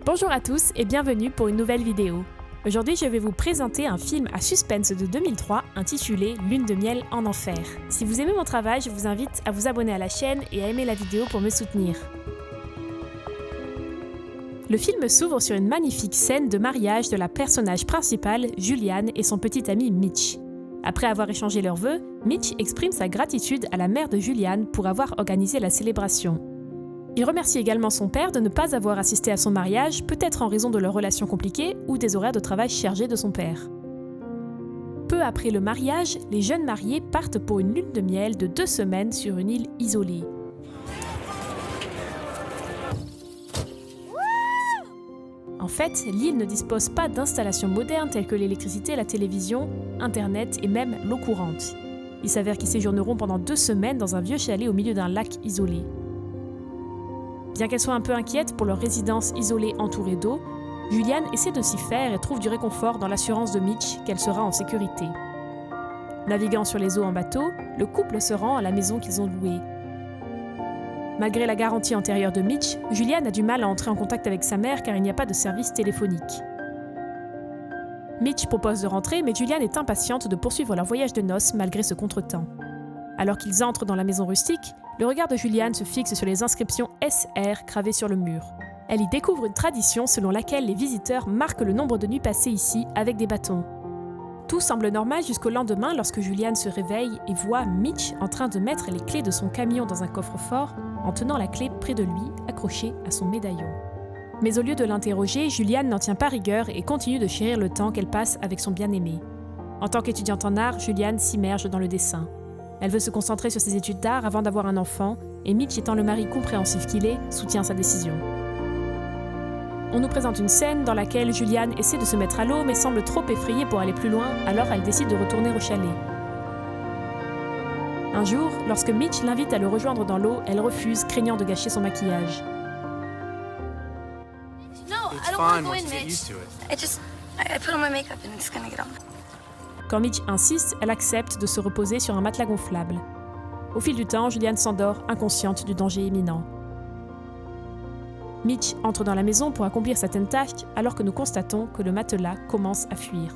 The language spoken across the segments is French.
Bonjour à tous et bienvenue pour une nouvelle vidéo. Aujourd'hui, je vais vous présenter un film à suspense de 2003 intitulé Lune de miel en enfer. Si vous aimez mon travail, je vous invite à vous abonner à la chaîne et à aimer la vidéo pour me soutenir. Le film s'ouvre sur une magnifique scène de mariage de la personnage principale, Julianne, et son petit ami Mitch. Après avoir échangé leurs vœux, Mitch exprime sa gratitude à la mère de Julianne pour avoir organisé la célébration. Il remercie également son père de ne pas avoir assisté à son mariage, peut-être en raison de leur relation compliquée ou des horaires de travail chargés de son père. Peu après le mariage, les jeunes mariés partent pour une lune de miel de 2 semaines sur une île isolée. En fait, l'île ne dispose pas d'installations modernes telles que l'électricité, la télévision, Internet et même l'eau courante. Il s'avère qu'ils séjourneront pendant 2 semaines dans un vieux chalet au milieu d'un lac isolé. Bien qu'elle soit un peu inquiète pour leur résidence isolée entourée d'eau, Julianne essaie de s'y faire et trouve du réconfort dans l'assurance de Mitch qu'elle sera en sécurité. Naviguant sur les eaux en bateau, le couple se rend à la maison qu'ils ont louée. Malgré la garantie antérieure de Mitch, Julianne a du mal à entrer en contact avec sa mère car il n'y a pas de service téléphonique. Mitch propose de rentrer, mais Julianne est impatiente de poursuivre leur voyage de noces malgré ce contretemps. Alors qu'ils entrent dans la maison rustique, le regard de Julianne se fixe sur les inscriptions SR gravées sur le mur. Elle y découvre une tradition selon laquelle les visiteurs marquent le nombre de nuits passées ici avec des bâtons. Tout semble normal jusqu'au lendemain lorsque Julianne se réveille et voit Mitch en train de mettre les clés de son camion dans un coffre-fort en tenant la clé près de lui, accrochée à son médaillon. Mais au lieu de l'interroger, Julianne n'en tient pas rigueur et continue de chérir le temps qu'elle passe avec son bien-aimé. En tant qu'étudiante en art, Julianne s'immerge dans le dessin. Elle veut se concentrer sur ses études d'art avant d'avoir un enfant, et Mitch, étant le mari compréhensif qu'il est, soutient sa décision. On nous présente une scène dans laquelle Julianne essaie de se mettre à l'eau mais semble trop effrayée pour aller plus loin, alors elle décide de retourner au chalet. Un jour, lorsque Mitch l'invite à le rejoindre dans l'eau, elle refuse, craignant de gâcher son maquillage. Quand Mitch insiste, elle accepte de se reposer sur un matelas gonflable. Au fil du temps, Julianne s'endort, inconsciente du danger imminent. Mitch entre dans la maison pour accomplir certaines tâches, alors que nous constatons que le matelas commence à fuir.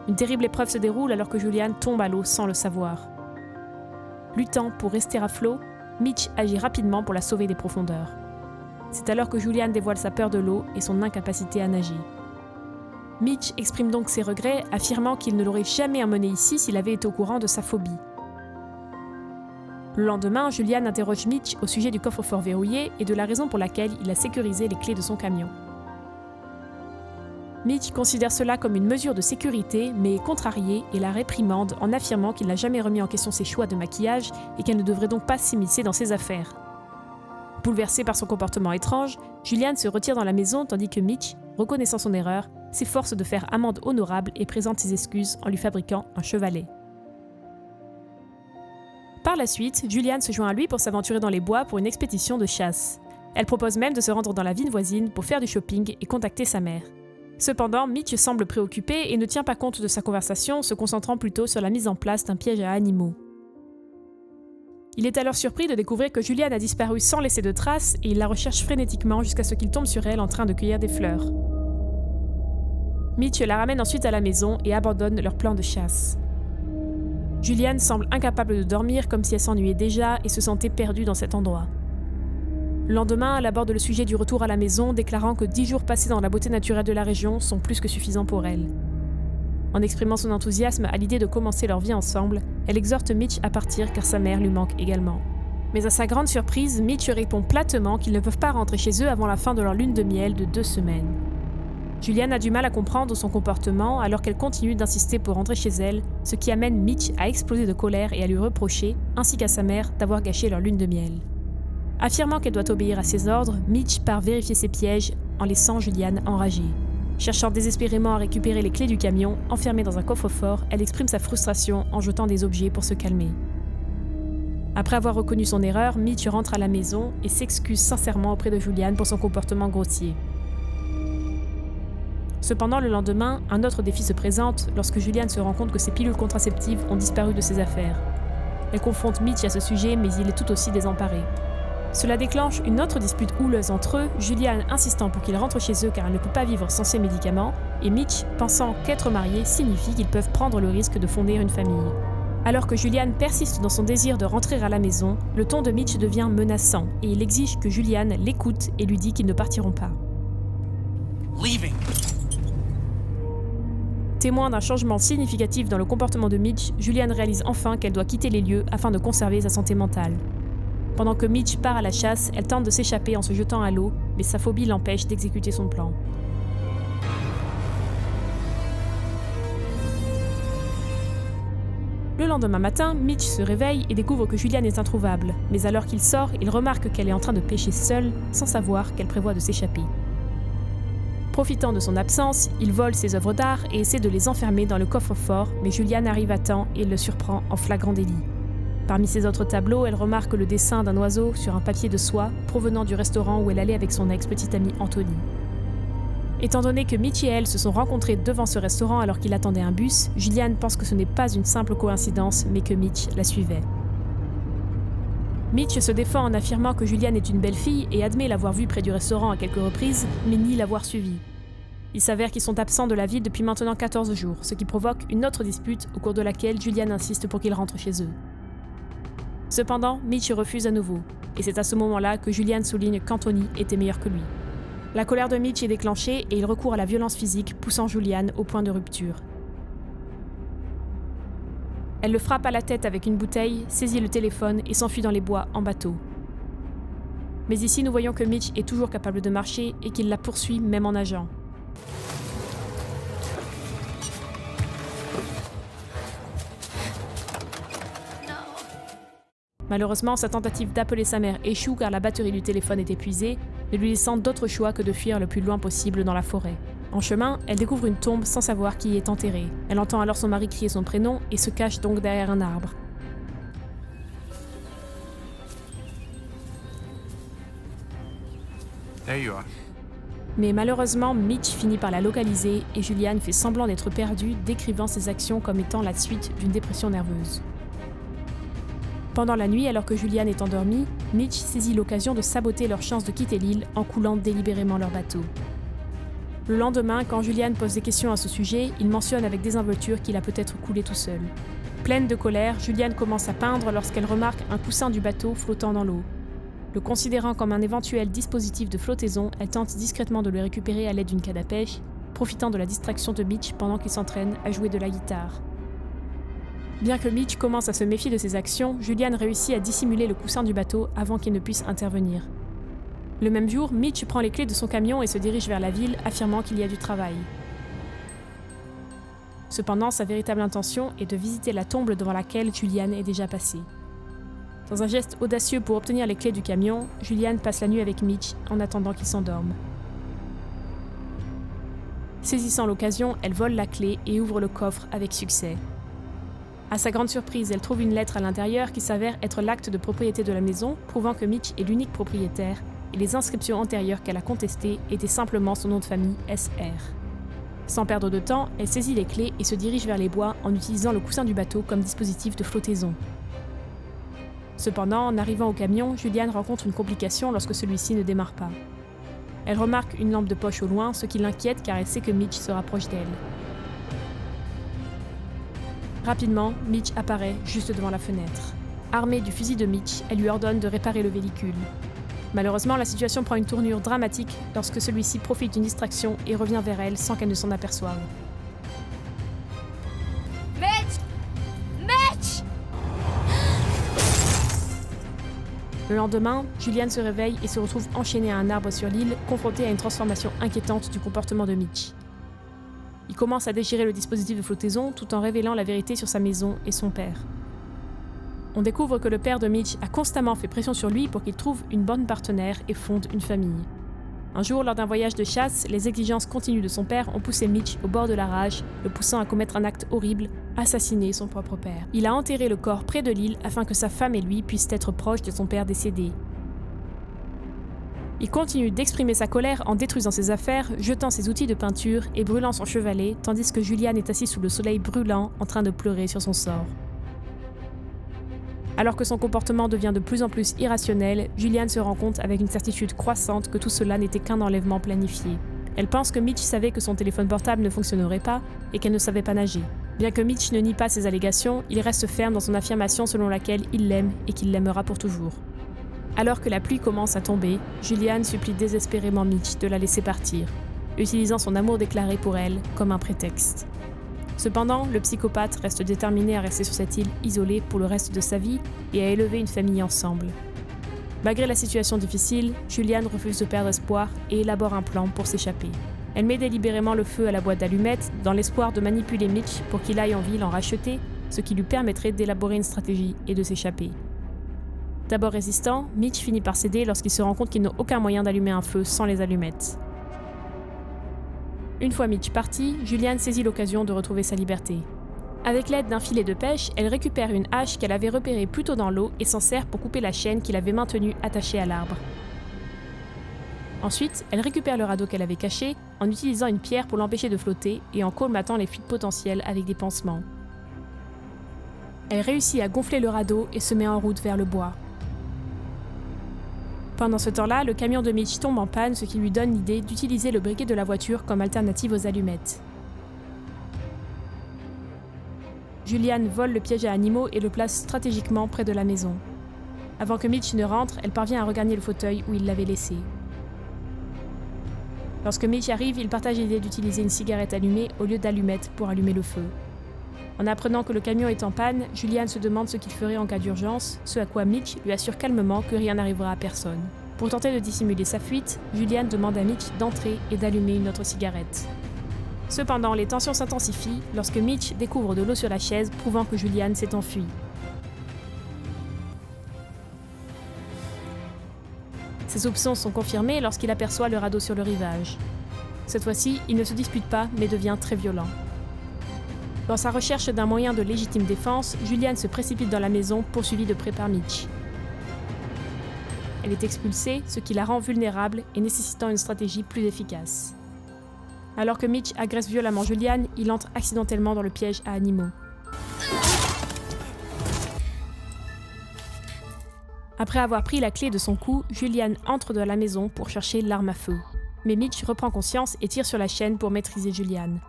Une terrible épreuve se déroule alors que Julianne tombe à l'eau sans le savoir. Luttant pour rester à flot, Mitch agit rapidement pour la sauver des profondeurs. C'est alors que Julianne dévoile sa peur de l'eau et son incapacité à nager. Mitch exprime donc ses regrets, affirmant qu'il ne l'aurait jamais emmené ici s'il avait été au courant de sa phobie. Le lendemain, Julianne interroge Mitch au sujet du coffre-fort verrouillé et de la raison pour laquelle il a sécurisé les clés de son camion. Mitch considère cela comme une mesure de sécurité, mais est contrarié et la réprimande en affirmant qu'il n'a jamais remis en question ses choix de maquillage et qu'elle ne devrait donc pas s'immiscer dans ses affaires. Bouleversée par son comportement étrange, Julianne se retire dans la maison tandis que Mitch, reconnaissant son erreur, s'efforce de faire amende honorable et présente ses excuses en lui fabriquant un chevalet. Par la suite, Julianne se joint à lui pour s'aventurer dans les bois pour une expédition de chasse. Elle propose même de se rendre dans la ville voisine pour faire du shopping et contacter sa mère. Cependant, Mitch semble préoccupé et ne tient pas compte de sa conversation, se concentrant plutôt sur la mise en place d'un piège à animaux. Il est alors surpris de découvrir que Julianne a disparu sans laisser de traces et il la recherche frénétiquement jusqu'à ce qu'il tombe sur elle en train de cueillir des fleurs. Mitch la ramène ensuite à la maison et abandonne leur plan de chasse. Julianne semble incapable de dormir comme si elle s'ennuyait déjà et se sentait perdue dans cet endroit. Le lendemain, elle aborde le sujet du retour à la maison, déclarant que 10 jours passés dans la beauté naturelle de la région sont plus que suffisants pour elle. En exprimant son enthousiasme à l'idée de commencer leur vie ensemble, elle exhorte Mitch à partir car sa mère lui manque également. Mais à sa grande surprise, Mitch répond platement qu'ils ne peuvent pas rentrer chez eux avant la fin de leur lune de miel de 2 semaines. Julianne a du mal à comprendre son comportement alors qu'elle continue d'insister pour rentrer chez elle, ce qui amène Mitch à exploser de colère et à lui reprocher, ainsi qu'à sa mère, d'avoir gâché leur lune de miel. Affirmant qu'elle doit obéir à ses ordres, Mitch part vérifier ses pièges en laissant Julianne enragée. Cherchant désespérément à récupérer les clés du camion, enfermée dans un coffre-fort, elle exprime sa frustration en jetant des objets pour se calmer. Après avoir reconnu son erreur, Mitch rentre à la maison et s'excuse sincèrement auprès de Julianne pour son comportement grossier. Cependant, le lendemain, un autre défi se présente lorsque Julianne se rend compte que ses pilules contraceptives ont disparu de ses affaires. Elle confronte Mitch à ce sujet, mais il est tout aussi désemparé. Cela déclenche une autre dispute houleuse entre eux, Julian insistant pour qu'ils rentrent chez eux car elle ne peut pas vivre sans ses médicaments, et Mitch pensant qu'être mariés signifie qu'ils peuvent prendre le risque de fonder une famille. Alors que Julian persiste dans son désir de rentrer à la maison, le ton de Mitch devient menaçant et il exige que Julian l'écoute et lui dit qu'ils ne partiront pas. Leaving. Témoin d'un changement significatif dans le comportement de Mitch, Julian réalise enfin qu'elle doit quitter les lieux afin de conserver sa santé mentale. Pendant que Mitch part à la chasse, elle tente de s'échapper en se jetant à l'eau, mais sa phobie l'empêche d'exécuter son plan. Le lendemain matin, Mitch se réveille et découvre que Julian est introuvable, mais alors qu'il sort, il remarque qu'elle est en train de pêcher seule, sans savoir qu'elle prévoit de s'échapper. Profitant de son absence, il vole ses œuvres d'art et essaie de les enfermer dans le coffre-fort, mais Julian arrive à temps et le surprend en flagrant délit. Parmi ses autres tableaux, elle remarque le dessin d'un oiseau sur un papier de soie provenant du restaurant où elle allait avec son ex-petite amie Anthony. Étant donné que Mitch et elle se sont rencontrés devant ce restaurant alors qu'il attendait un bus, Julian pense que ce n'est pas une simple coïncidence, mais que Mitch la suivait. Mitch se défend en affirmant que Julian est une belle fille et admet l'avoir vue près du restaurant à quelques reprises, mais nie l'avoir suivie. Il s'avère qu'ils sont absents de la ville depuis maintenant 14 jours, ce qui provoque une autre dispute au cours de laquelle Julian insiste pour qu'ils rentrent chez eux. Cependant, Mitch refuse à nouveau, et c'est à ce moment-là que Julian souligne qu'Anthony était meilleur que lui. La colère de Mitch est déclenchée et il recourt à la violence physique, poussant Julian au point de rupture. Elle le frappe à la tête avec une bouteille, saisit le téléphone et s'enfuit dans les bois en bateau. Mais ici, nous voyons que Mitch est toujours capable de marcher et qu'il la poursuit même en nageant. Malheureusement, sa tentative d'appeler sa mère échoue car la batterie du téléphone est épuisée, ne lui laissant d'autre choix que de fuir le plus loin possible dans la forêt. En chemin, elle découvre une tombe sans savoir qui y est enterré. Elle entend alors son mari crier son prénom et se cache donc derrière un arbre. There you are. Mais malheureusement, Mitch finit par la localiser et Julian fait semblant d'être perdu, décrivant ses actions comme étant la suite d'une dépression nerveuse. Pendant la nuit, alors que Julian est endormi, Mitch saisit l'occasion de saboter leur chance de quitter l'île en coulant délibérément leur bateau. Le lendemain, quand Julian pose des questions à ce sujet, il mentionne avec désinvolture qu'il a peut-être coulé tout seul. Pleine de colère, Julian commence à peindre lorsqu'elle remarque un coussin du bateau flottant dans l'eau. Le considérant comme un éventuel dispositif de flottaison, elle tente discrètement de le récupérer à l'aide d'une canne à pêche, profitant de la distraction de Mitch pendant qu'il s'entraîne à jouer de la guitare. Bien que Mitch commence à se méfier de ses actions, Julian réussit à dissimuler le coussin du bateau avant qu'il ne puisse intervenir. Le même jour, Mitch prend les clés de son camion et se dirige vers la ville, affirmant qu'il y a du travail. Cependant, sa véritable intention est de visiter la tombe devant laquelle Julian est déjà passé. Dans un geste audacieux pour obtenir les clés du camion, Julian passe la nuit avec Mitch en attendant qu'il s'endorme. Saisissant l'occasion, elle vole la clé et ouvre le coffre avec succès. À sa grande surprise, elle trouve une lettre à l'intérieur qui s'avère être l'acte de propriété de la maison, prouvant que Mitch est l'unique propriétaire, et les inscriptions antérieures qu'elle a contestées étaient simplement son nom de famille SR. Sans perdre de temps, elle saisit les clés et se dirige vers les bois en utilisant le coussin du bateau comme dispositif de flottaison. Cependant, en arrivant au camion, Julian rencontre une complication lorsque celui-ci ne démarre pas. Elle remarque une lampe de poche au loin, ce qui l'inquiète car elle sait que Mitch se rapproche d'elle. Rapidement, Mitch apparaît juste devant la fenêtre. Armée du fusil de Mitch, elle lui ordonne de réparer le véhicule. Malheureusement, la situation prend une tournure dramatique lorsque celui-ci profite d'une distraction et revient vers elle sans qu'elle ne s'en aperçoive. Mitch! Mitch! Le lendemain, Julian se réveille et se retrouve enchaîné à un arbre sur l'île, confronté à une transformation inquiétante du comportement de Mitch. Il commence à déchirer le dispositif de flottaison tout en révélant la vérité sur sa maison et son père. On découvre que le père de Mitch a constamment fait pression sur lui pour qu'il trouve une bonne partenaire et fonde une famille. Un jour, lors d'un voyage de chasse, les exigences continues de son père ont poussé Mitch au bord de la rage, le poussant à commettre un acte horrible, assassiner son propre père. Il a enterré le corps près de l'île afin que sa femme et lui puissent être proches de son père décédé. Il continue d'exprimer sa colère en détruisant ses affaires, jetant ses outils de peinture et brûlant son chevalet, tandis que Julian est assis sous le soleil brûlant en train de pleurer sur son sort. Alors que son comportement devient de plus en plus irrationnel, Julianne se rend compte avec une certitude croissante que tout cela n'était qu'un enlèvement planifié. Elle pense que Mitch savait que son téléphone portable ne fonctionnerait pas et qu'elle ne savait pas nager. Bien que Mitch ne nie pas ses allégations, il reste ferme dans son affirmation selon laquelle il l'aime et qu'il l'aimera pour toujours. Alors que la pluie commence à tomber, Julianne supplie désespérément Mitch de la laisser partir, utilisant son amour déclaré pour elle comme un prétexte. Cependant, le psychopathe reste déterminé à rester sur cette île isolée pour le reste de sa vie et à élever une famille ensemble. Malgré la situation difficile, Julianne refuse de perdre espoir et élabore un plan pour s'échapper. Elle met délibérément le feu à la boîte d'allumettes dans l'espoir de manipuler Mitch pour qu'il aille en ville en racheter, ce qui lui permettrait d'élaborer une stratégie et de s'échapper. D'abord résistant, Mitch finit par céder lorsqu'il se rend compte qu'il n'a aucun moyen d'allumer un feu sans les allumettes. Une fois Mitch parti, Julianne saisit l'occasion de retrouver sa liberté. Avec l'aide d'un filet de pêche, elle récupère une hache qu'elle avait repérée plus tôt dans l'eau et s'en sert pour couper la chaîne qu'il avait maintenue attachée à l'arbre. Ensuite, elle récupère le radeau qu'elle avait caché en utilisant une pierre pour l'empêcher de flotter et en colmatant les fuites potentielles avec des pansements. Elle réussit à gonfler le radeau et se met en route vers le bois. Pendant ce temps-là, le camion de Mitch tombe en panne, ce qui lui donne l'idée d'utiliser le briquet de la voiture comme alternative aux allumettes. Julianne vole le piège à animaux et le place stratégiquement près de la maison. Avant que Mitch ne rentre, elle parvient à regagner le fauteuil où il l'avait laissé. Lorsque Mitch arrive, il partage l'idée d'utiliser une cigarette allumée au lieu d'allumettes pour allumer le feu. En apprenant que le camion est en panne, Julianne se demande ce qu'il ferait en cas d'urgence, ce à quoi Mitch lui assure calmement que rien n'arrivera à personne. Pour tenter de dissimuler sa fuite, Julianne demande à Mitch d'entrer et d'allumer une autre cigarette. Cependant, les tensions s'intensifient lorsque Mitch découvre de l'eau sur la chaise, prouvant que Julianne s'est enfuie. Ses soupçons sont confirmés lorsqu'il aperçoit le radeau sur le rivage. Cette fois-ci, il ne se dispute pas, mais devient très violent. Dans sa recherche d'un moyen de légitime défense, Julianne se précipite dans la maison, poursuivie de près par Mitch. Elle est expulsée, ce qui la rend vulnérable et nécessitant une stratégie plus efficace. Alors que Mitch agresse violemment Julianne, il entre accidentellement dans le piège à animaux. Après avoir pris la clé de son cou, Julianne entre dans la maison pour chercher l'arme à feu. Mais Mitch reprend conscience et tire sur la chaîne pour maîtriser Julianne.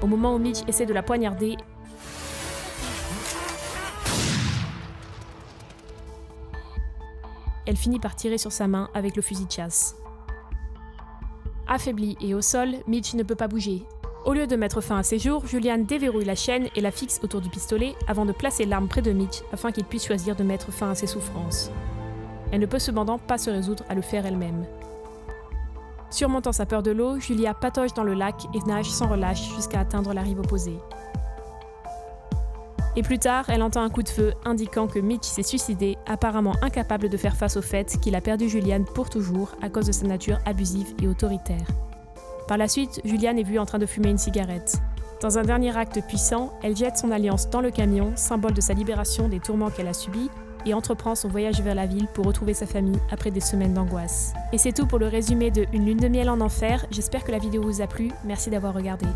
Au moment où Mitch essaie de la poignarder, elle finit par tirer sur sa main avec le fusil de chasse. Affaiblie et au sol, Mitch ne peut pas bouger. Au lieu de mettre fin à ses jours, Julianne déverrouille la chaîne et la fixe autour du pistolet avant de placer l'arme près de Mitch afin qu'il puisse choisir de mettre fin à ses souffrances. Elle ne peut cependant pas se résoudre à le faire elle-même. Surmontant sa peur de l'eau, Julia patauge dans le lac et nage sans relâche jusqu'à atteindre la rive opposée. Et plus tard, elle entend un coup de feu indiquant que Mitch s'est suicidé, apparemment incapable de faire face au fait qu'il a perdu Julianne pour toujours à cause de sa nature abusive et autoritaire. Par la suite, Julianne est vue en train de fumer une cigarette. Dans un dernier acte puissant, elle jette son alliance dans le camion, symbole de sa libération des tourments qu'elle a subis, et entreprend son voyage vers la ville pour retrouver sa famille après des semaines d'angoisse. Et c'est tout pour le résumé de Une lune de miel en enfer. J'espère que la vidéo vous a plu. Merci d'avoir regardé.